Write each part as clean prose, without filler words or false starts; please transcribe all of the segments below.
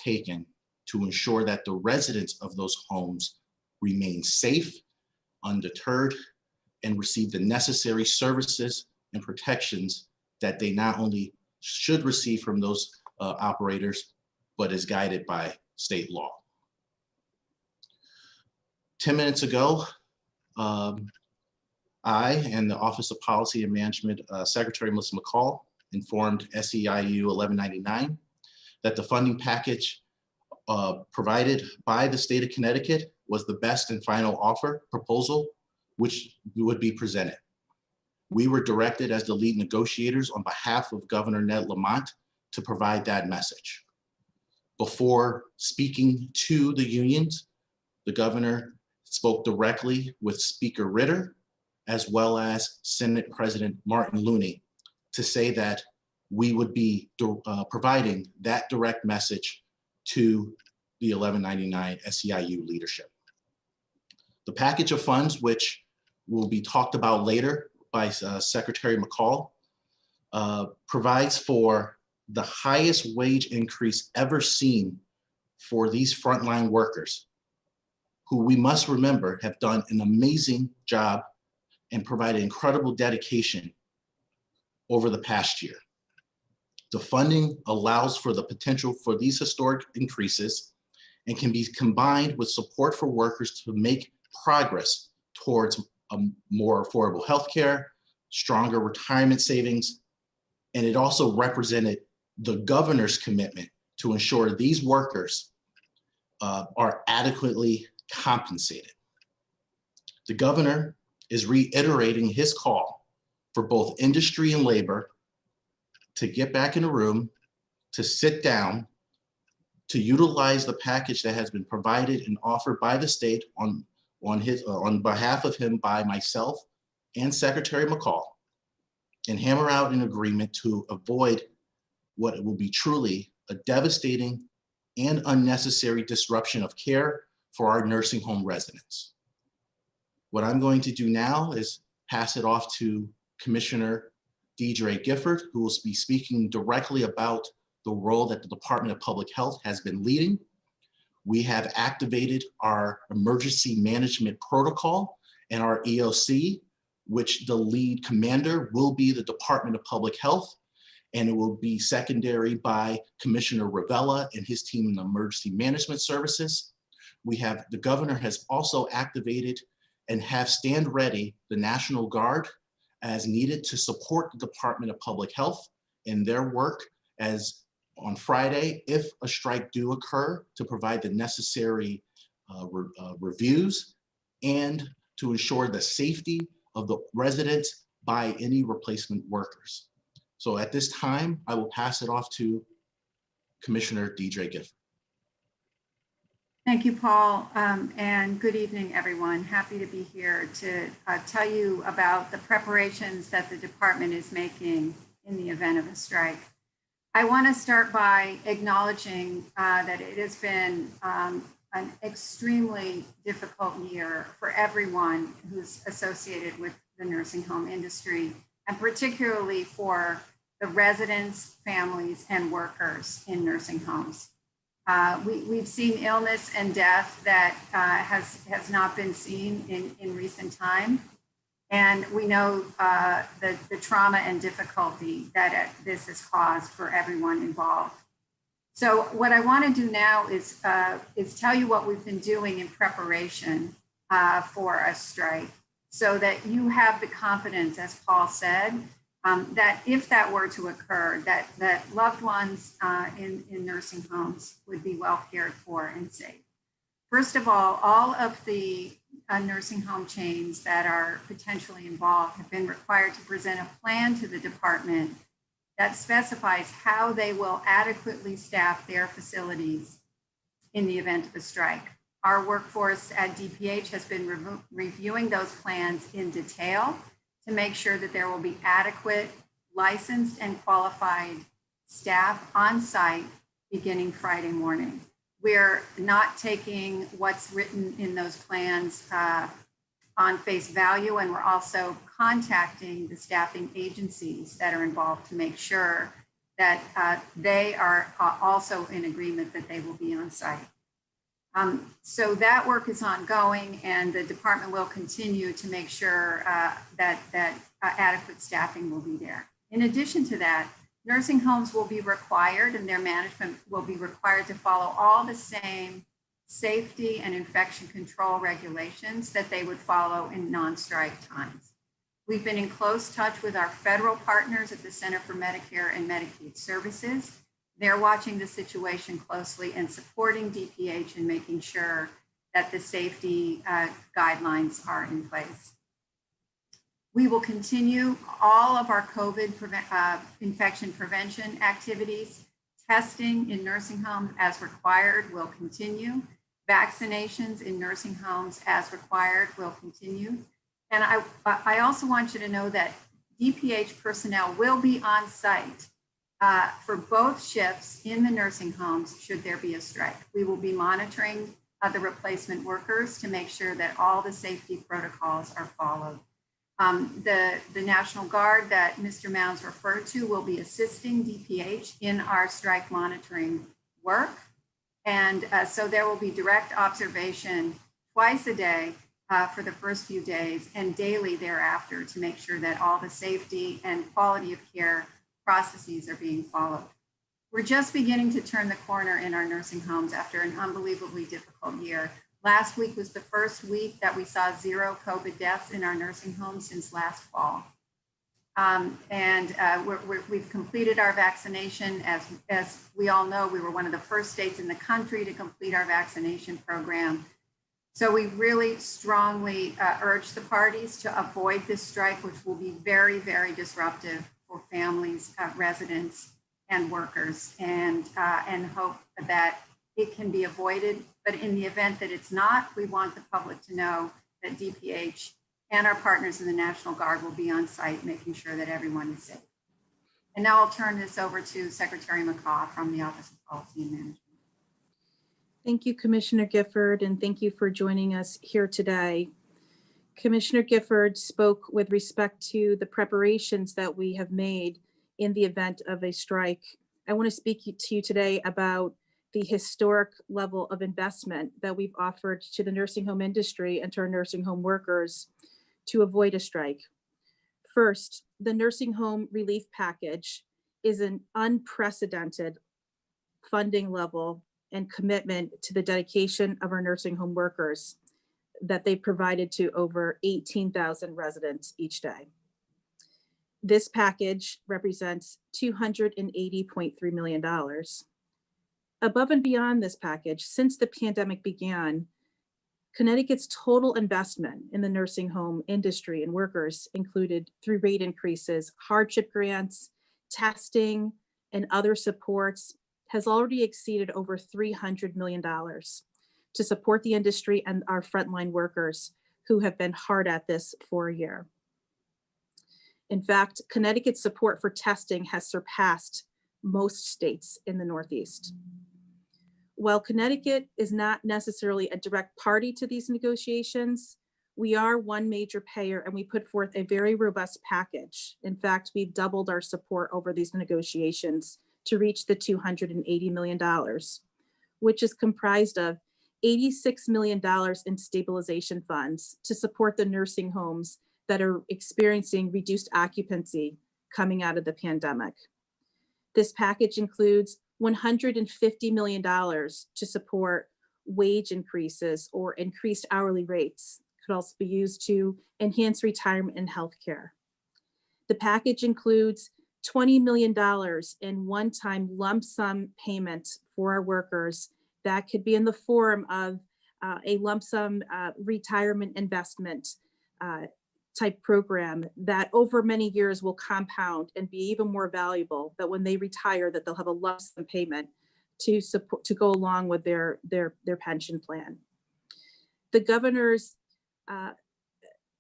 taken to ensure that the residents of those homes remain safe, undeterred, and receive the necessary services and protections that they not only should receive from those operators, but is guided by state law. 10 minutes ago, I and the Office of Policy and Management Secretary Melissa McCaw informed SEIU 1199 that the funding package provided by the state of Connecticut was the best and final offer proposal which would be presented. We were directed as the lead negotiators on behalf of Governor Ned Lamont to provide that message. Before speaking to the unions, the governor spoke directly with Speaker Ritter, as well as Senate President Martin Looney, to say that we would be providing that direct message to the 1199 SEIU leadership. The package of funds, which will be talked about later by Secretary McCaw, provides for the highest wage increase ever seen for these frontline workers, who we must remember have done an amazing job and provided incredible dedication over the past year. The funding allows for the potential for these historic increases and can be combined with support for workers to make progress towards a more affordable healthcare, stronger retirement savings, and it also represented the governor's commitment to ensure these workers are adequately compensated. The governor is reiterating his call for both industry and labor to get back in the room, to sit down, to utilize the package that has been provided and offered by the state on behalf of him by myself and Secretary McCaw, and hammer out an agreement to avoid what will be truly a devastating and unnecessary disruption of care for our nursing home residents. What I'm going to do now is pass it off to Commissioner Gifford, who will be speaking directly about the role that the Department of Public Health has been leading. We have activated our emergency management protocol and our EOC, which the lead commander will be the Department of Public Health, and it will be secondary by Commissioner Ravella and his team in emergency management services. The governor has also activated and have stand ready the National Guard as needed to support the Department of Public Health in their work as on Friday, if a strike do occur, to provide the necessary reviews and to ensure the safety of the residents by any replacement workers. So at this time, I will pass it off to Commissioner Gifford. Thank you, Paul, and good evening, everyone. Happy to be here to tell you about the preparations that the department is making in the event of a strike. I want to start by acknowledging that it has been an extremely difficult year for everyone who's associated with the nursing home industry, and particularly for the residents, families, and workers in nursing homes. We've seen illness and death that has not been seen in recent time. And we know the trauma and difficulty that this has caused for everyone involved. So what I want to do now is tell you what we've been doing in preparation for a strike, so that you have the confidence, as Paul said, that if that were to occur, that loved ones in nursing homes would be well cared for and safe. First of all of the nursing home chains that are potentially involved have been required to present a plan to the department that specifies how they will adequately staff their facilities in the event of a strike. Our workforce at DPH has been reviewing those plans in detail to make sure that there will be adequate, licensed, and qualified staff on site beginning Friday morning. We're not taking what's written in those plans on face value, and we're also contacting the staffing agencies that are involved to make sure that they are also in agreement that they will be on site. So that work is ongoing, and the department will continue to make sure that adequate staffing will be there. In addition to that, nursing homes will be required, and their management will be required to follow all the same safety and infection control regulations that they would follow in non-strike times. We've been in close touch with our federal partners at the Center for Medicare and Medicaid Services. They're watching the situation closely and supporting DPH in making sure that the safety guidelines are in place. We will continue all of our COVID infection prevention activities. Testing in nursing homes as required will continue. Vaccinations in nursing homes as required will continue. And I also want you to know that DPH personnel will be on site for both shifts in the nursing homes should there be a strike. We will be monitoring the replacement workers to make sure that all the safety protocols are followed. The National Guard that Mr. Mounds referred to will be assisting DPH in our strike monitoring work. And so there will be direct observation twice a day for the first few days and daily thereafter to make sure that all the safety and quality of care processes are being followed. We're just beginning to turn the corner in our nursing homes after an unbelievably difficult year. Last week was the first week that we saw 0 COVID deaths in our nursing homes since last fall. We've completed our vaccination. As we all know, we were one of the first states in the country to complete our vaccination program. So we really strongly urge the parties to avoid this strike, which will be very, very disruptive for families, residents, and workers, and hope that it can be avoided. But in the event that it's not, we want the public to know that DPH and our partners in the National Guard will be on site, making sure that everyone is safe. And now I'll turn this over to Secretary McCaw from the Office of Policy and Management. Thank you, Commissioner Gifford, and thank you for joining us here today. Commissioner Gifford spoke with respect to the preparations that we have made in the event of a strike. I want to speak to you today about the historic level of investment that we've offered to the nursing home industry and to our nursing home workers to avoid a strike. First, the nursing home relief package is an unprecedented funding level and commitment to the dedication of our nursing home workers that they provided to over 18,000 residents each day. This package represents $280.3 million. Above and beyond this package, since the pandemic began, Connecticut's total investment in the nursing home industry and workers included, through rate increases, hardship grants, testing, and other supports, has already exceeded over $300 million to support the industry and our frontline workers who have been hard at this for a year. In fact, Connecticut's support for testing has surpassed most states in the Northeast. While Connecticut is not necessarily a direct party to these negotiations, we are one major payer and we put forth a very robust package. In fact, we've doubled our support over these negotiations to reach the $280 million, which is comprised of $86 million in stabilization funds to support the nursing homes that are experiencing reduced occupancy coming out of the pandemic. This package includes $150 million to support wage increases or increased hourly rates. It could also be used to enhance retirement and healthcare. The package includes $20 million in one-time lump sum payment for our workers that could be in the form of a lump sum retirement investment type program that over many years will compound and be even more valuable, that when they retire that they'll have a lump sum payment to support, to go along with their pension plan. The governor's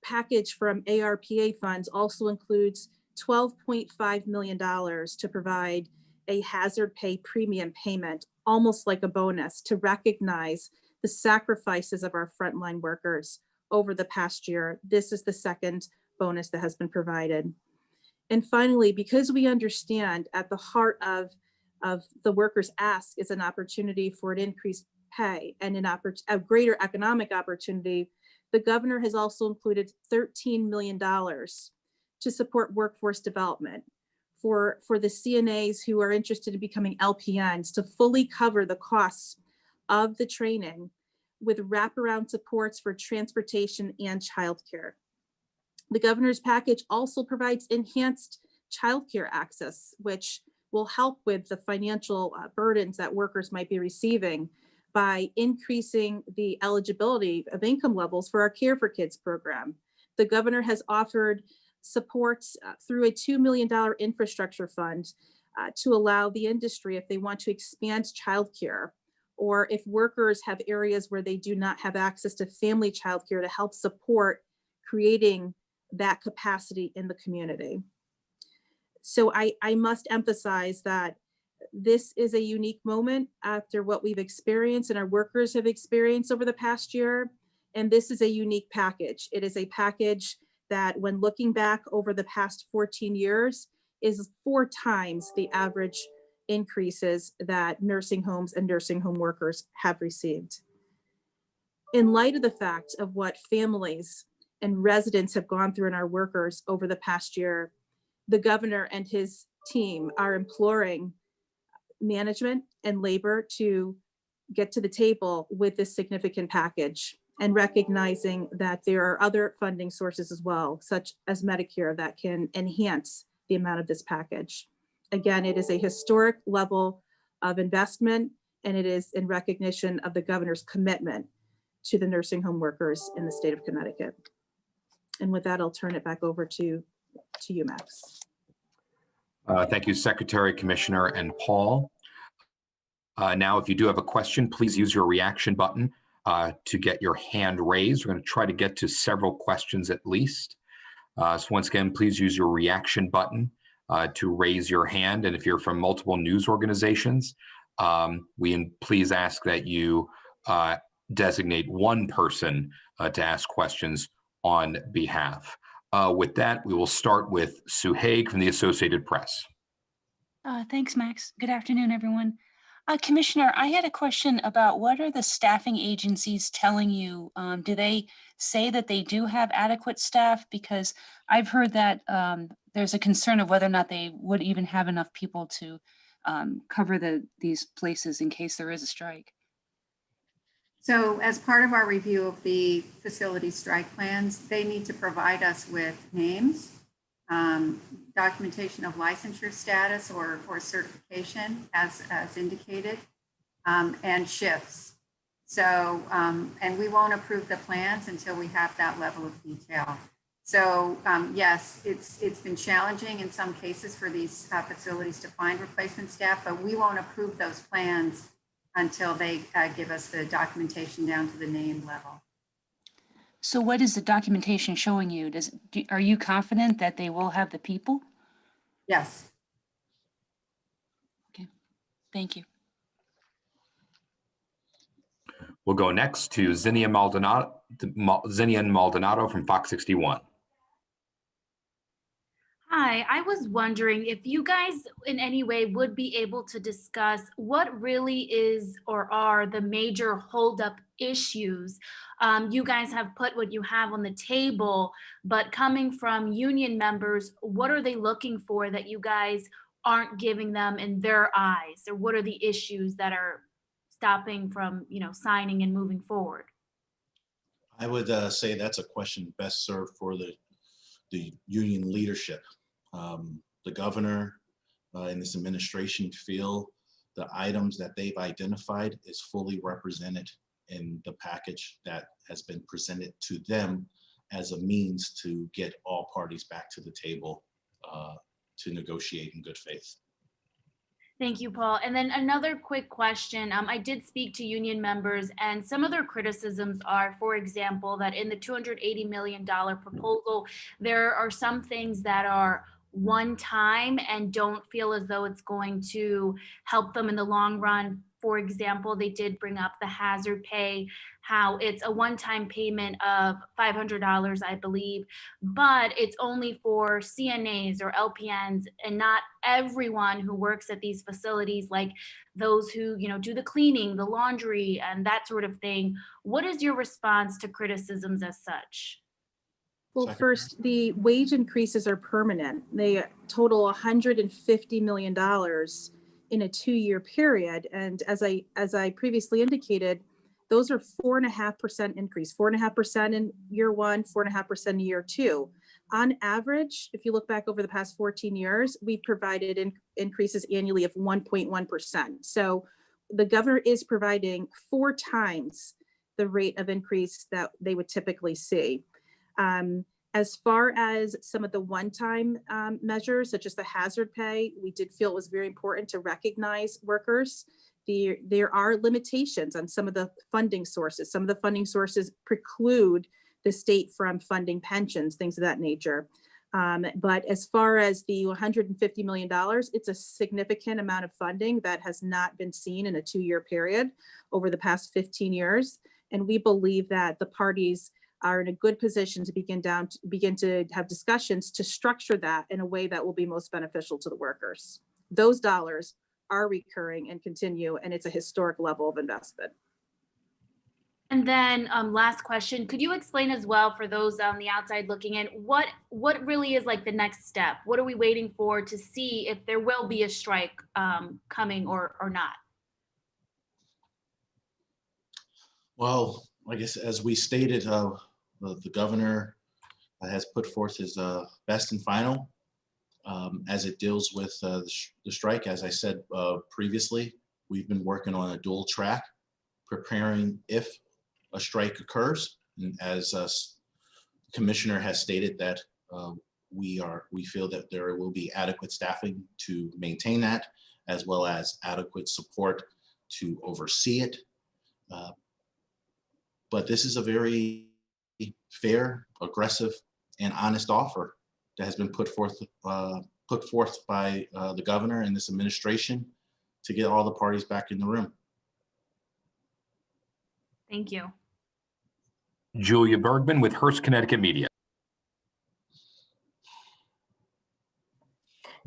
package from ARPA funds also includes $12.5 million to provide a hazard pay premium payment, almost like a bonus, to recognize the sacrifices of our frontline workers over the past year. This is the second bonus that has been provided. And finally, because we understand at the heart of the workers' ask is an opportunity for an increased pay and a greater economic opportunity, the governor has also included $13 million to support workforce development for the CNAs who are interested in becoming LPNs to fully cover the costs of the training with wraparound supports for transportation and childcare. The governor's package also provides enhanced childcare access, which will help with the financial burdens that workers might be receiving by increasing the eligibility of income levels for our Care for Kids program. The governor has offered supports through a $2 million infrastructure fund to allow the industry, if they want to expand childcare, or if workers have areas where they do not have access to family childcare, to help support creating that capacity in the community. So I must emphasize that this is a unique moment after what we've experienced and our workers have experienced over the past year. And this is a unique package. It is a package that, when looking back over the past 14 years, is 4 times the average increases that nursing homes and nursing home workers have received. In light of the fact of what families and residents have gone through in our workers over the past year, the governor and his team are imploring management and labor to get to the table with this significant package, and recognizing that there are other funding sources as well, such as Medicare, that can enhance the amount of this package. Again, it is a historic level of investment, and it is in recognition of the governor's commitment to the nursing home workers in the state of Connecticut. And with that, I'll turn it back over to you, Max. Thank you, Secretary, Commissioner, and Paul. Now, if you do have a question, please use your reaction button to get your hand raised. We're going to try to get to several questions at least. So once again, please use your reaction button to raise your hand. And if you're from multiple news organizations, please ask that you designate one person to ask questions on behalf. With that, we will start with Sue Haigh from the Associated Press. Thanks, Max. Good afternoon, everyone. Commissioner, I had a question about what are the staffing agencies telling you? Do they say that they do have adequate staff? Because I've heard that there's a concern of whether or not they would even have enough people to cover these places in case there is a strike. So as part of our review of the facility strike plans, they need to provide us with names, documentation of licensure status or certification as indicated, and shifts. So, and we won't approve the plans until we have that level of detail. So yes, it's been challenging in some cases for these facilities to find replacement staff, but we won't approve those plans until they give us the documentation down to the name level. So what is the documentation showing you? Are you confident that they will have the people? Yes. Okay, thank you. We'll go next to Zinnia Maldonado from Fox 61. Hi, I was wondering if you guys in any way would be able to discuss what really is or are the major holdup issues. You guys have put what you have on the table, but coming from union members, what are they looking for that you guys aren't giving them in their eyes? Or what are the issues that are stopping from, signing and moving forward? I would say that's a question best served for the union leadership. The governor and this administration feel the items that they've identified is fully represented in the package that has been presented to them as a means to get all parties back to the table to negotiate in good faith. Thank you, Paul. And then another quick question. I did speak to union members, and some of their criticisms are, for example, that in the $280 million proposal, there are some things that are one time and don't feel as though it's going to help them in the long run. for example, they did bring up the hazard pay, how it's a one-time payment of $500, I believe, but it's only for CNAs or LPNs and not everyone who works at these facilities, like those who, do the cleaning, the laundry, and that sort of thing. What is your response to criticisms as such? Well, Secretary. first, the wage increases are permanent. They total $150 million in a 2-year period. And as I previously indicated, those are 4.5% increase, 4.5% in year 1, 4.5% in year 2. On average, if you look back over the past 14 years, we've provided increases annually of 1.1%. So the governor is providing 4 times the rate of increase that they would typically see. As far as some of the one-time measures, such as the hazard pay, we did feel it was very important to recognize workers. There are limitations on some of the funding sources. Some of the funding sources preclude the state from funding pensions, things of that nature. But as far as the $150 million, it's a significant amount of funding that has not been seen in a 2-year period over the past 15 years. And we believe that the parties are in a good position to begin to have discussions to structure that in a way that will be most beneficial to the workers. Those dollars are recurring and continue, and it's a historic level of investment. And then last question, could you explain as well for those on the outside looking in, what really is like the next step? What are we waiting for to see if there will be a strike coming or not? Well, I guess as we stated, the governor has put forth his best and final as it deals with the strike. As I said previously, we've been working on a dual track, preparing if a strike occurs. And as Commissioner has stated that we feel that there will be adequate staffing to maintain that, as well as adequate support to oversee it. But this is a very fair, aggressive, and honest offer that has been put forth by the governor and this administration to get all the parties back in the room. Thank you. Julia Bergman with Hearst, Connecticut Media.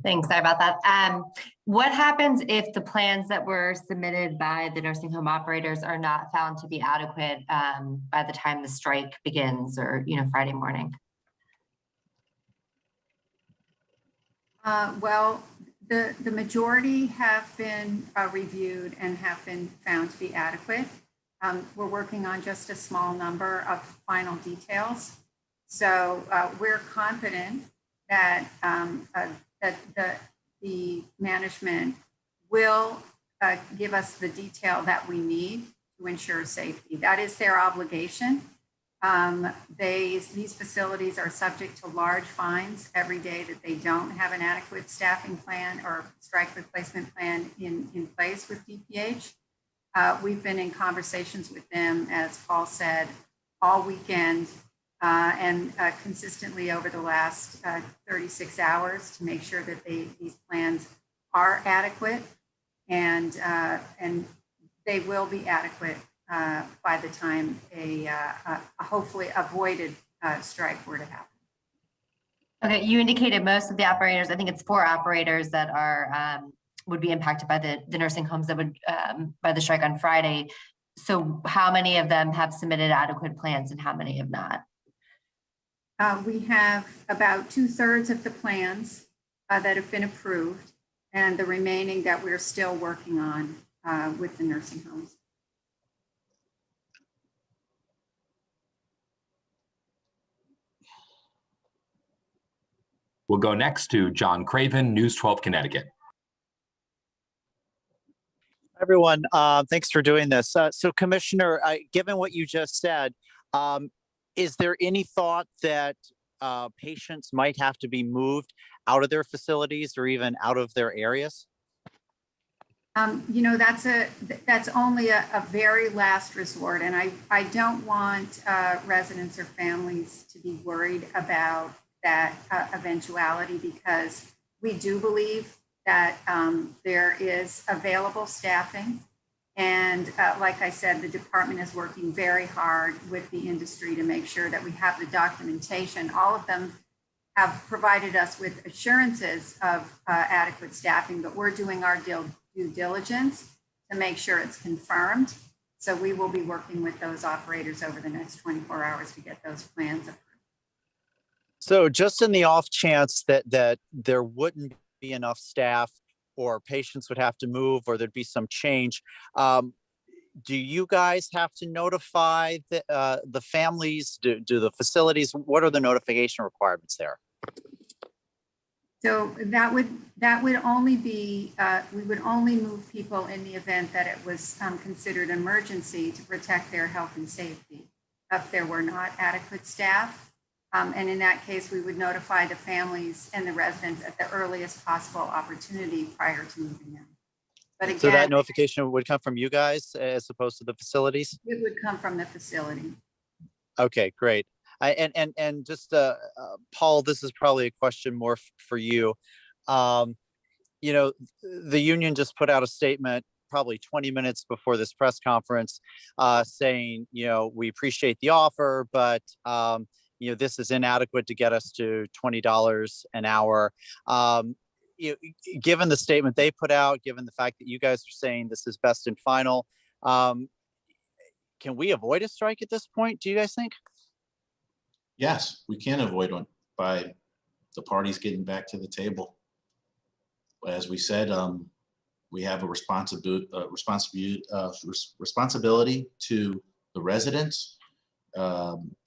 Thanks, sorry about that. What happens if the plans that were submitted by the nursing home operators are not found to be adequate by the time the strike begins or, Friday morning? Well, the majority have been reviewed and have been found to be adequate. We're working on just a small number of final details. So we're confident that the management will give us the detail that we need to ensure safety. That is their obligation. These facilities are subject to large fines every day that they don't have an adequate staffing plan or strike replacement plan in place with DPH. We've been in conversations with them, as Paul said, all weekend and consistently over the last 36 hours to make sure that these plans are adequate and they will be adequate by the time a hopefully avoided strike were to happen. Okay, you indicated most of the operators, I think it's 4 operators that are would be impacted by the nursing homes that would by the strike on Friday. So how many of them have submitted adequate plans and how many have not? We have about 2/3 of the plans that have been approved and the remaining that we're still working on with the nursing homes. We'll go next to John Craven, News 12 Connecticut. Everyone, thanks for doing this. So Commissioner, given what you just said, is there any thought that patients might have to be moved out of their facilities or even out of their areas? That's only a very last resort. And I don't want residents or families to be worried about that eventuality, because we do believe that there is available staffing And like I said, the department is working very hard with the industry to make sure that we have the documentation. All of them have provided us with assurances of adequate staffing, but we're doing our due diligence to make sure it's confirmed. So we will be working with those operators over the next 24 hours to get those plans approved. So just in the off chance that there wouldn't be enough staff, or patients would have to move, or there'd be some change, do you guys have to notify the families? Do the facilities? What are the notification requirements there? So that would only be, we would only move people in the event that it was considered emergency to protect their health and safety. If there were not adequate staff, and in that case, we would notify the families and the residents at the earliest possible opportunity prior to moving them. But again, So that notification would come from you guys as opposed to the facilities? it would come from the facility. Okay, great. And just Paul, this is probably a question more for you. You know, the union just put out a statement probably 20 minutes before this press conference saying, you know, we appreciate the offer, but you know, this is inadequate to get us to $20 an hour. Given the statement they put out, given the fact that you guys are saying this is best and final, can we avoid a strike at this point? Do you guys think? Yes, we can avoid one by the parties getting back to the table. But as we said, we have a responsibility to the residents,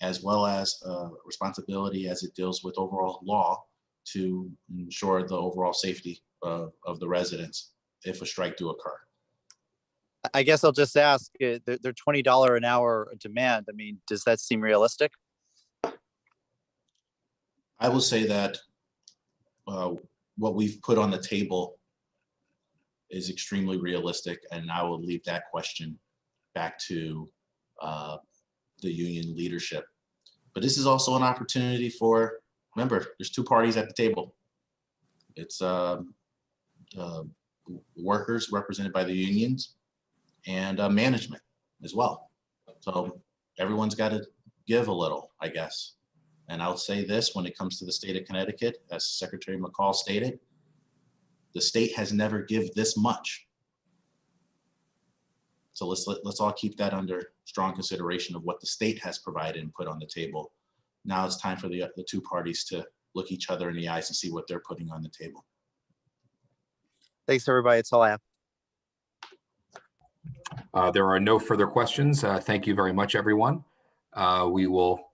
as well as responsibility as it deals with overall law to ensure the overall safety of the residents if a strike do occur. I guess I'll just ask, their $20 an hour demand, I mean, does that seem realistic? I will say that what we've put on the table is extremely realistic, and I will leave that question back to the union leadership. But this is also an opportunity for, remember, there's two parties at the table. It's workers represented by the unions and management as well. So everyone's got to give a little, I guess. And I'll say this, when it comes to the state of Connecticut, as Secretary McCaw stated, the state has never given this much. So let's all keep that under strong consideration of what the state has provided and put on the table. Now it's time for the two parties to look each other in the eyes and see what they're putting on the table. Thanks, everybody. That's all I have. There are no further questions. Thank you very much, everyone. We will,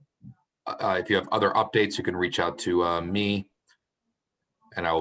if you have other updates, you can reach out to me, and I will